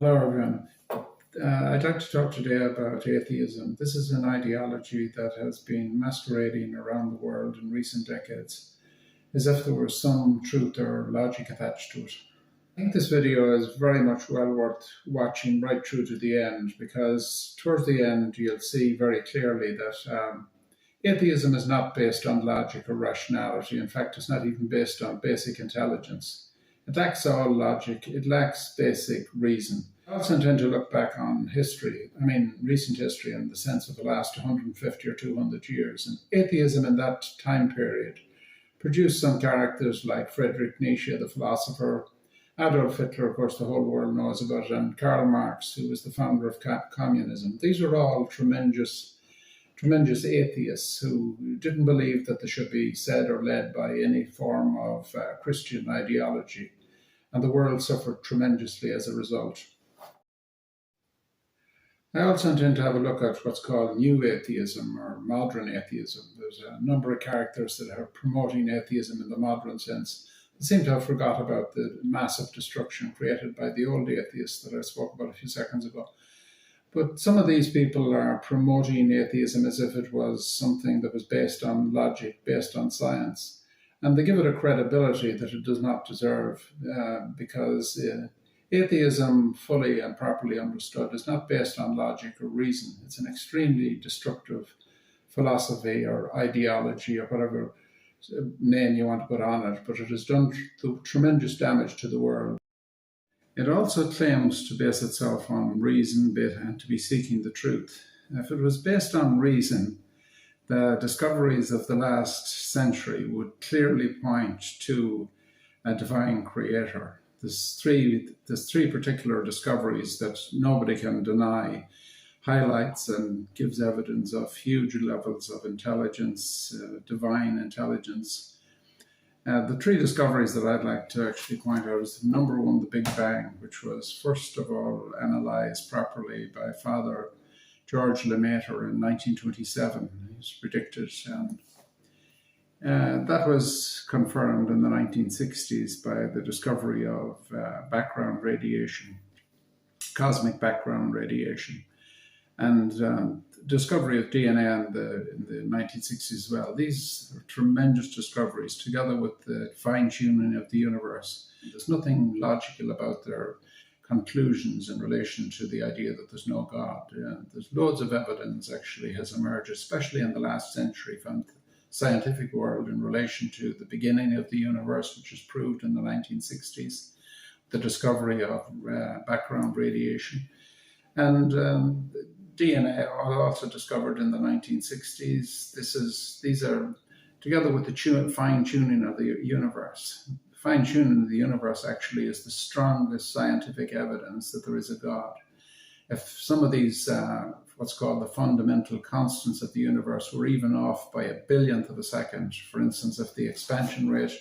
Hello, everyone. I'd like to talk today about atheism. This is an ideology that has been masquerading around the world in recent decades as if there was some truth or logic attached to it. I think this video is very much well worth watching right through to the end because towards the end you'll see very clearly that atheism is not based on logic or rationality. In fact, it's not even based on basic intelligence. It lacks all logic, it lacks basic reason. I also intend to look back on history, recent history in the sense of the last 150 or 200 years. And atheism in that time period produced some characters like Frederick Nietzsche, the philosopher, Adolf Hitler, of course, the whole world knows about, and Karl Marx, who was the founder of communism. These are all tremendous atheists who didn't believe that they should be said or led by any form of Christian ideology. And the world suffered tremendously as a result. I also intend to have a look at what's called new atheism or modern atheism. There's a number of characters that are promoting atheism in the modern sense. They seem to have forgot about the massive destruction created by the old atheists that I spoke about a few seconds ago. But some of these people are promoting atheism as if it was something that was based on logic, based on science. And they give it a credibility that it does not deserve because atheism, fully and properly understood, is not based on logic or reason. It's an extremely destructive philosophy or ideology or whatever name you want to put on it, but it has done tremendous damage to the world. It also claims to base itself on reason and to be seeking the truth. If it was based on reason, the discoveries of the last century would clearly point to a divine creator. There's three particular discoveries that nobody can deny, highlights and gives evidence of huge levels of intelligence, divine intelligence. The three discoveries that I'd like to actually point out is number one, the Big Bang, which was first of all analyzed properly by Father George Lemaitre in 1927. It was predicted, and that was confirmed in the 1960s by the discovery of background radiation, cosmic background radiation, and discovery of DNA in the 1960s as well. These are tremendous discoveries, together with the fine-tuning of the universe. There's nothing logical about their conclusions in relation to the idea that there's no God. There's loads of evidence actually has emerged, especially in the last century, from the scientific world in relation to the beginning of the universe, which was proved in the 1960s, the discovery of background radiation. And DNA also discovered in the 1960s. These are together with the fine-tuning of the universe. Fine-tuning of the universe actually is the strongest scientific evidence that there is a God. If some of these, what's called the fundamental constants of the universe, were even off by a billionth of a second, for instance, if the expansion rate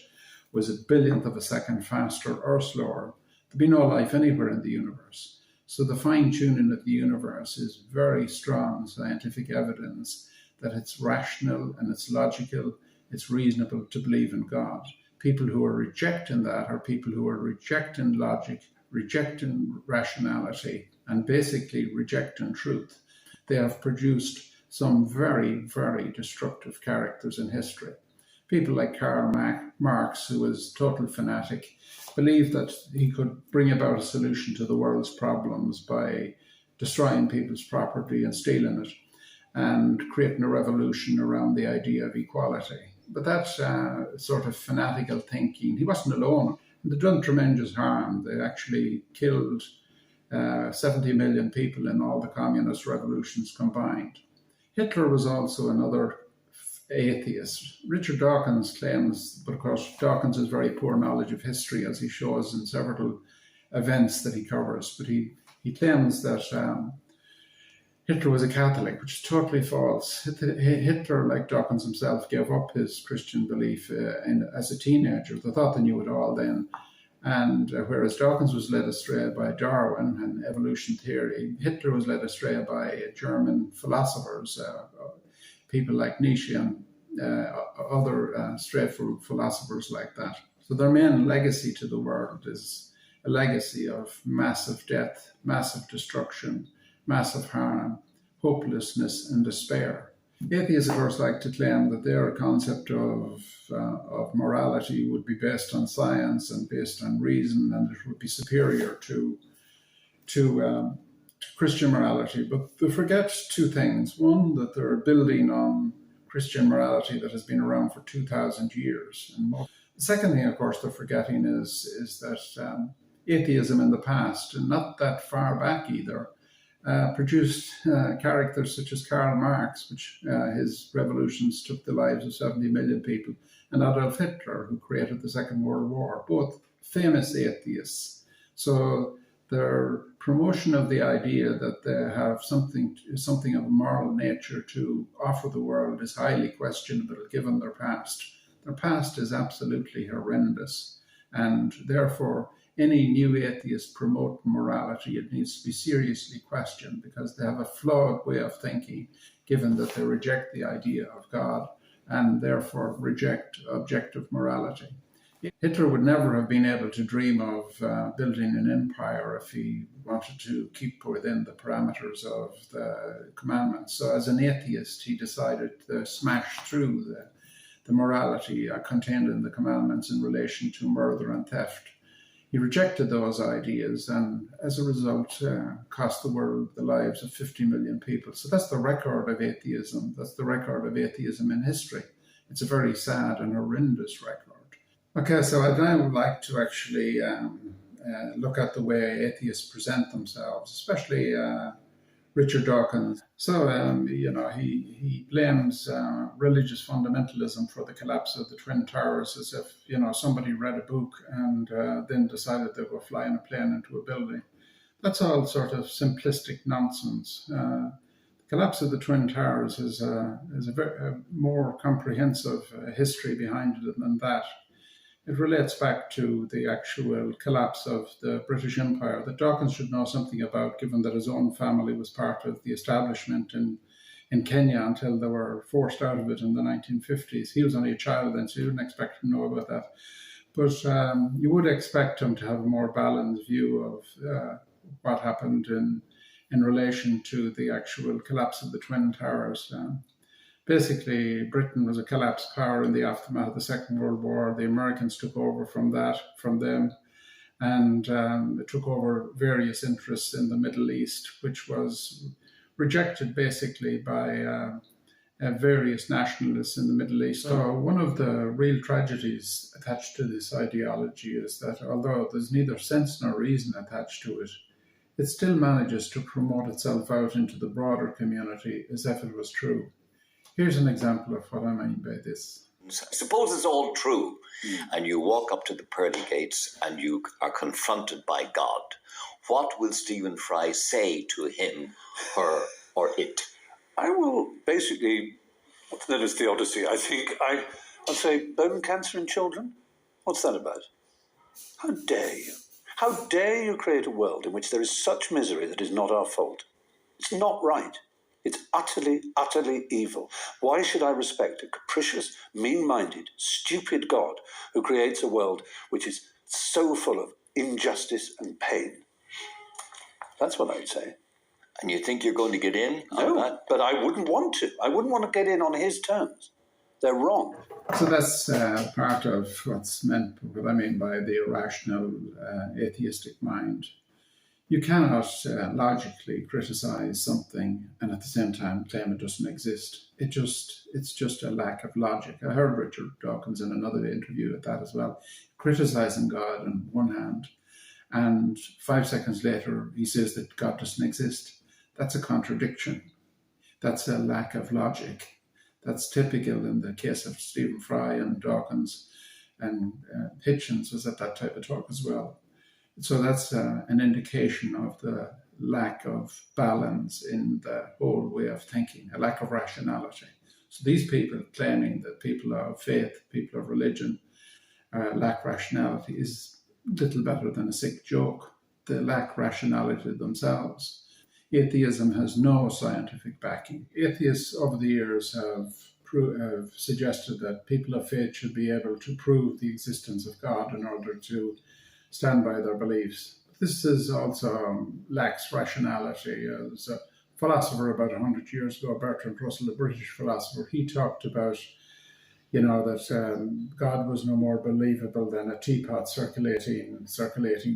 was a billionth of a second faster or slower, there'd be no life anywhere in the universe. So the fine-tuning of the universe is very strong scientific evidence that it's rational and it's logical, it's reasonable to believe in God. People who are rejecting that are people who are rejecting logic, rejecting rationality, and basically rejecting truth. They have produced some very, very destructive characters in history. People like Karl Marx, who was a total fanatic, believed that he could bring about a solution to the world's problems by destroying people's property and stealing it and creating a revolution around the idea of equality. But that sort of fanatical thinking, he wasn't alone. They've done tremendous harm. They actually killed 70 million people in all the communist revolutions combined. Hitler was also another atheist. Richard Dawkins claims, but of course Dawkins has very poor knowledge of history, as he shows in several events that he covers, but he claims that Hitler was a Catholic, which is totally false. Hitler, like Dawkins himself, gave up his Christian belief as a teenager. They thought they knew it all then. And whereas Dawkins was led astray by Darwin and evolution theory, Hitler was led astray by German philosophers, people like Neitzsche and other straightforward philosophers like that. So their main legacy to the world is a legacy of massive death, massive destruction, massive harm, hopelessness, and despair. Atheists, of course, like to claim that their concept of morality would be based on science and based on reason, and it would be superior to Christian morality. But they forget two things. One, that they're building on Christian morality that has been around for 2,000 years. And more. The second thing, of course, they're forgetting is that atheism in the past, and not that far back either, produced characters such as Karl Marx, which his revolutions took the lives of 70 million people, and Adolf Hitler, who created the Second World War, both famous atheists. So their promotion of the idea that they have something of a moral nature to offer the world is highly questionable given their past. Their past is absolutely horrendous, and therefore any new atheist promoting morality, it needs to be seriously questioned, because they have a flawed way of thinking, given that they reject the idea of God and therefore reject objective morality. Hitler would never have been able to dream of building an empire if he wanted to keep within the parameters of the commandments. So as an atheist, he decided to smash through the morality contained in the commandments in relation to murder and theft. He rejected those ideas, and as a result cost the world the lives of 50 million people. So that's the record of atheism. That's the record of atheism in history. It's a very sad and horrendous record. Okay, so I'd now like to actually look at the way atheists present themselves, especially Richard Dawkins. So, he blames religious fundamentalism for the collapse of the Twin Towers, as if, somebody read a book and then decided they were flying a plane into a building. That's all sort of simplistic nonsense. The collapse of the Twin Towers is a more comprehensive history behind it than that. It relates back to the actual collapse of the British Empire that Dawkins should know something about, given that his own family was part of the establishment in Kenya until they were forced out of it in the 1950s. He was only a child then, so you didn't expect him to know about that. But you would expect him to have a more balanced view of what happened in relation to the actual collapse of the Twin Towers. Basically, Britain was a collapsed power in the aftermath of the Second World War. The Americans took over from them, and it took over various interests in the Middle East, which was rejected basically by various nationalists in the Middle East. So one of the real tragedies attached to this ideology is that although there's neither sense nor reason attached to it, it still manages to promote itself out into the broader community as if it was true. Here's an example of what I mean by this. Suppose it's all true, and you walk up to the pearly gates and you are confronted by God. What will Stephen Fry say to him, her, or it? I will basically, what's known as theodicy, I think. I'll say, bone cancer in children? What's that about? How dare you? How dare you create a world in which there is such misery that is not our fault? It's not right. It's utterly, utterly evil. Why should I respect a capricious, mean-minded, stupid God who creates a world which is so full of injustice and pain? That's what I would say. And you think you're going to get in on that? But I wouldn't want to. I wouldn't want to get in on his terms. They're wrong. So that's part of what I mean by the irrational atheistic mind. You cannot logically criticize something and at the same time claim it doesn't exist. It's just a lack of logic. I heard Richard Dawkins in another interview at that as well, criticizing God on one hand, and 5 seconds later he says that God doesn't exist. That's a contradiction. That's a lack of logic. That's typical in the case of Stephen Fry and Dawkins, and Hitchens was at that type of talk as well. So that's an indication of the lack of balance in the whole way of thinking, a lack of rationality. So these people claiming that people of faith, people of religion, lack rationality is little better than a sick joke. They lack rationality themselves. Atheism has no scientific backing. Atheists over the years have suggested that people of faith should be able to prove the existence of God in order to stand by their beliefs. This is also lacks rationality. As a philosopher about 100 years ago, Bertrand Russell, a British philosopher, he talked about, that God was no more believable than a teapot circulating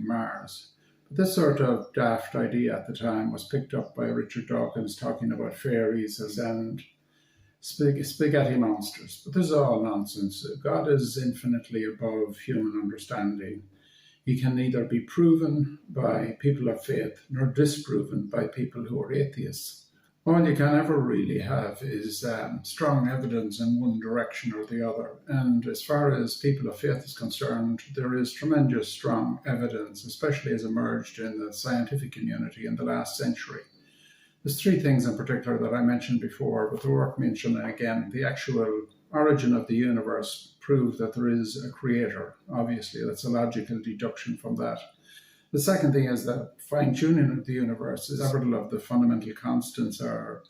Mars. But this sort of daft idea at the time was picked up by Richard Dawkins talking about fairies and spaghetti monsters. But this is all nonsense. God is infinitely above human understanding. He can neither be proven by people of faith nor disproven by people who are atheists. All you can ever really have is strong evidence in one direction or the other. And as far as people of faith is concerned, there is tremendous strong evidence, especially as emerged in the scientific community in the last century. There's three things in particular that I mentioned before, but they're worth mentioning again. The actual origin of the universe proves that there is a creator. Obviously, that's a logical deduction from that. The second thing is that fine-tuning of the universe is several of the fundamental constants are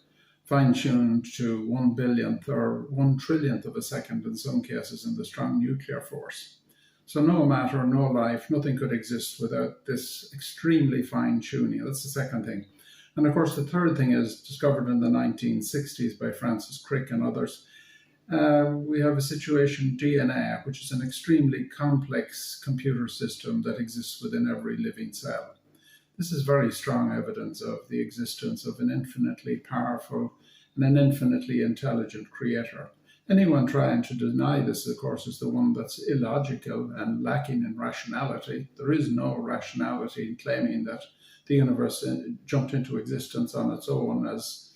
fine-tuned to 1/1000th or 1/1000000000th of a second in some cases in the strong nuclear force. So no matter, no life, nothing could exist without this extremely fine-tuning. That's the second thing. And of course, the third thing is discovered in the 1960s by Francis Crick and others. We have a situation, DNA, which is an extremely complex computer system that exists within every living cell. This is very strong evidence of the existence of an infinitely powerful and an infinitely intelligent creator. Anyone trying to deny this, of course, is the one that's illogical and lacking in rationality. There is no rationality in claiming that the universe jumped into existence on its own, as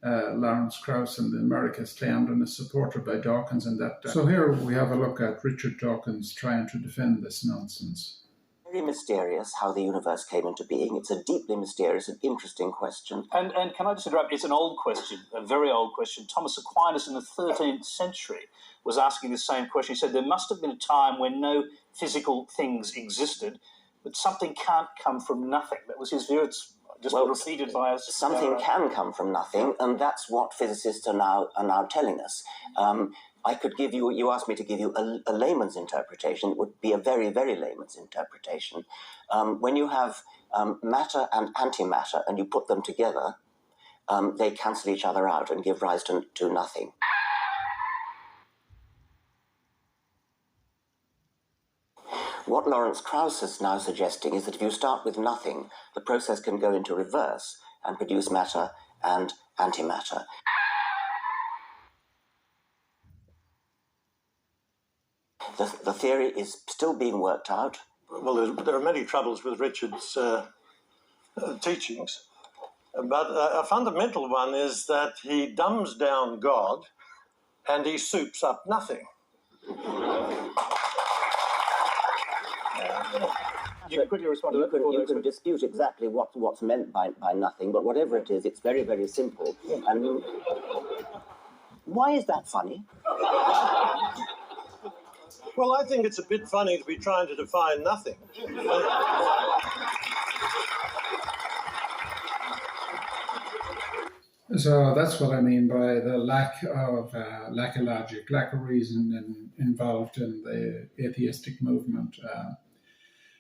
Lawrence Krauss in the Americas claimed, and is supported by Dawkins in that. So here we have a look at Richard Dawkins trying to defend this nonsense. Very mysterious how the universe came into being. It's a deeply mysterious and interesting question. And can I just interrupt? It's an old question, a very old question. Thomas Aquinas in the 13th century was asking the same question. He said there must have been a time when no physical things existed, but something can't come from nothing. That was his view. It's just repeated by us. Something can come from nothing, and that's what physicists are now telling us. I could give you, you asked me to give you a layman's interpretation. It would be a very, very layman's interpretation. When you have matter and antimatter and you put them together, they cancel each other out and give rise to nothing. What Lawrence Krauss is now suggesting is that if you start with nothing, the process can go into reverse and produce matter and antimatter. The theory is still being worked out. Well, there are many troubles with Richard's teachings, but a fundamental one is that he dumbs down God and he soups up nothing. You can quickly respond to that. You can dispute exactly what's meant by nothing, but whatever it is, it's very, very simple. And why is that funny? Well, I think it's a bit funny to be trying to define nothing. So that's what I mean by the lack of logic, lack of reason involved in the atheistic movement.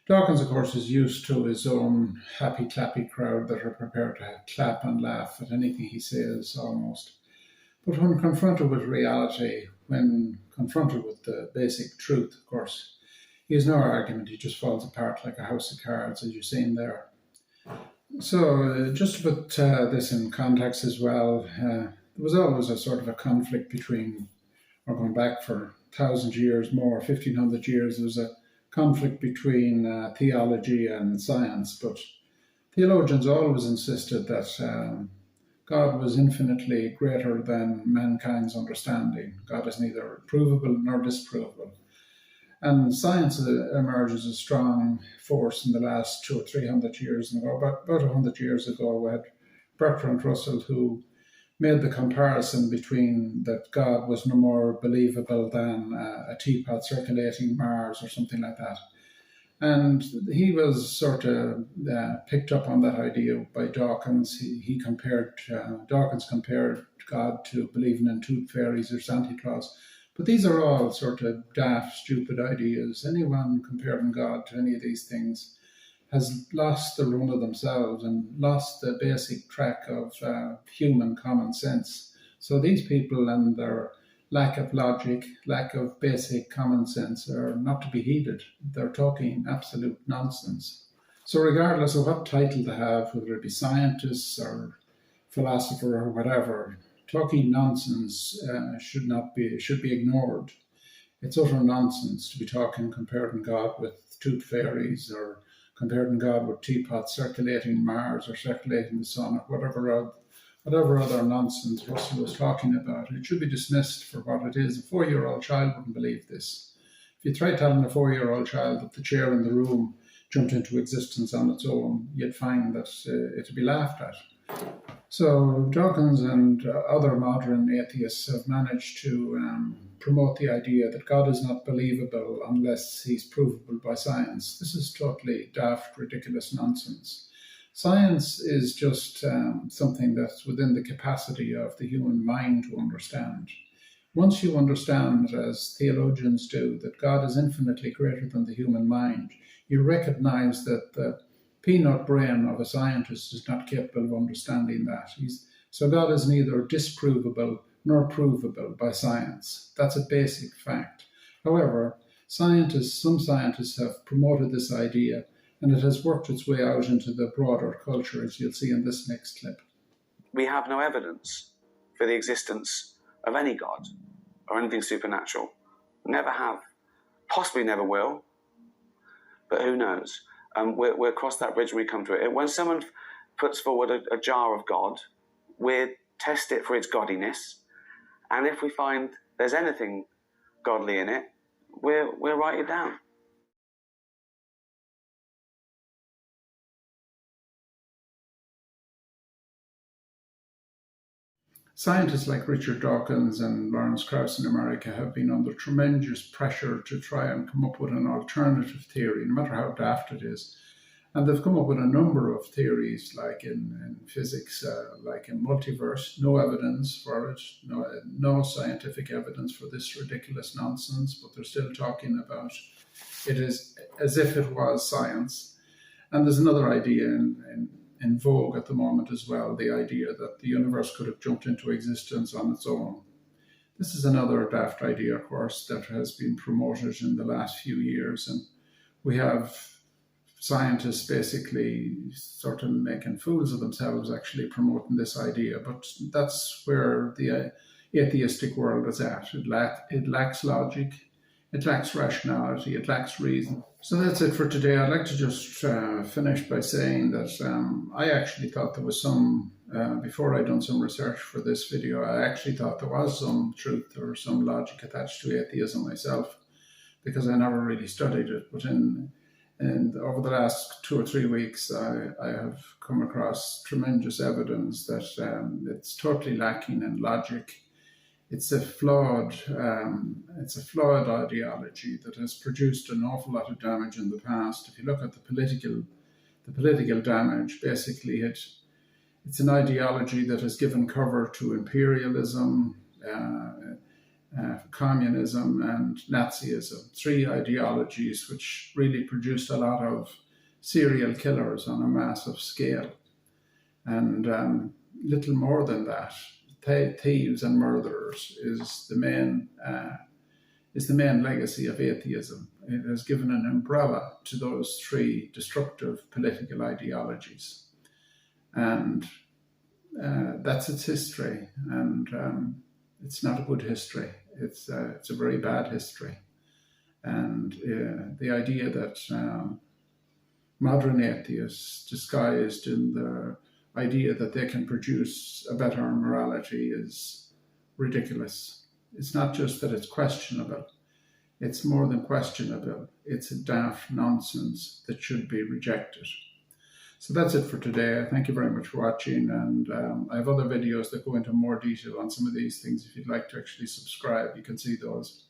Dawkins, of course, is used to his own happy, clappy crowd that are prepared to clap and laugh at anything he says, almost. But when confronted with reality, when confronted with the basic truth, of course, he has no argument. He just falls apart like a house of cards, as you've seen there. So just to put this in context as well, there was always a sort of a conflict between, or going back for 1,000 years more, 1,500 years, there was a conflict between theology and science, but theologians always insisted that God was infinitely greater than mankind's understanding. God is neither provable nor disprovable. And science emerged as a strong force in the last 200 or 300 years ago. About 100 years ago, we had Bertrand Russell, who made the comparison between that God was no more believable than a teapot circulating Mars or something like that. And he was sort of picked up on that idea by Dawkins. Dawkins compared God to believing in tooth fairies or Santa Claus. But these are all sort of daft, stupid ideas. Anyone comparing God to any of these things has lost the run of themselves and lost the basic track of human common sense. So these people and their lack of logic, lack of basic common sense are not to be heeded. They're talking absolute nonsense. So regardless of what title they have, whether it be scientists or philosopher or whatever, talking nonsense should be ignored. It's utter nonsense to be comparing God with tooth fairies or comparing God with Teapot circulating Mars or circulating the sun or whatever other nonsense Russell was talking about. It should be dismissed for what it is. A 4-year-old child wouldn't believe this. If you try telling a 4-year-old child that the chair in the room jumped into existence on its own, you'd find that it'd be laughed at. So Dawkins and other modern atheists have managed to promote the idea that God is not believable unless he's provable by science. This is totally daft, ridiculous nonsense. Science is just something that's within the capacity of the human mind to understand. Once you understand, as theologians do, that God is infinitely greater than the human mind, you recognize that the peanut brain of a scientist is not capable of understanding that. So God is neither disprovable nor provable by science. That's a basic fact. However, some scientists have promoted this idea, and it has worked its way out into the broader culture, as you'll see in this next clip. We have no evidence for the existence of any God or anything supernatural. Never have. Possibly never will, but who knows? We'll cross that bridge when we come to it. When someone puts forward a jar of God, we test it for its godliness, and if we find there's anything godly in it, we'll write it down. Scientists like Richard Dawkins and Lawrence Krauss in America have been under tremendous pressure to try and come up with an alternative theory, no matter how daft it is. And they've come up with a number of theories, like in physics, like in multiverse, no evidence for it, no scientific evidence for this ridiculous nonsense, but they're still talking about it as if it was science. And there's another idea in vogue at the moment as well, the idea that the universe could have jumped into existence on its own. This is another daft idea, of course, that has been promoted in the last few years. And we have scientists basically sort of making fools of themselves actually promoting this idea. But that's where the atheistic world is at. It lacks logic, it lacks rationality, it lacks reason. So that's it for today. I'd like to just finish by saying that I actually thought there was some, before I'd done some research for this video, I actually thought there was some truth or some logic attached to atheism myself, because I never really studied it. But over the last 2 or 3 weeks, I have come across tremendous evidence that it's totally lacking in logic. It's a flawed ideology that has produced an awful lot of damage in the past. If you look at the political damage, basically it's an ideology that has given cover to imperialism, communism, and Nazism. 3 ideologies which really produced a lot of serial killers on a massive scale, and little more than that. Thieves and murderers is the main legacy of atheism. It has given an umbrella to those 3 destructive political ideologies, and that's its history. And it's not a good history. It's a very bad history. And the idea that modern atheists, disguised in the idea that they can produce a better morality, is ridiculous. It's not just that it's questionable. It's more than questionable. It's a daft nonsense that should be rejected. So that's it for today. Thank you very much for watching. And I have other videos that go into more detail on some of these things. If you'd like to actually subscribe, you can see those.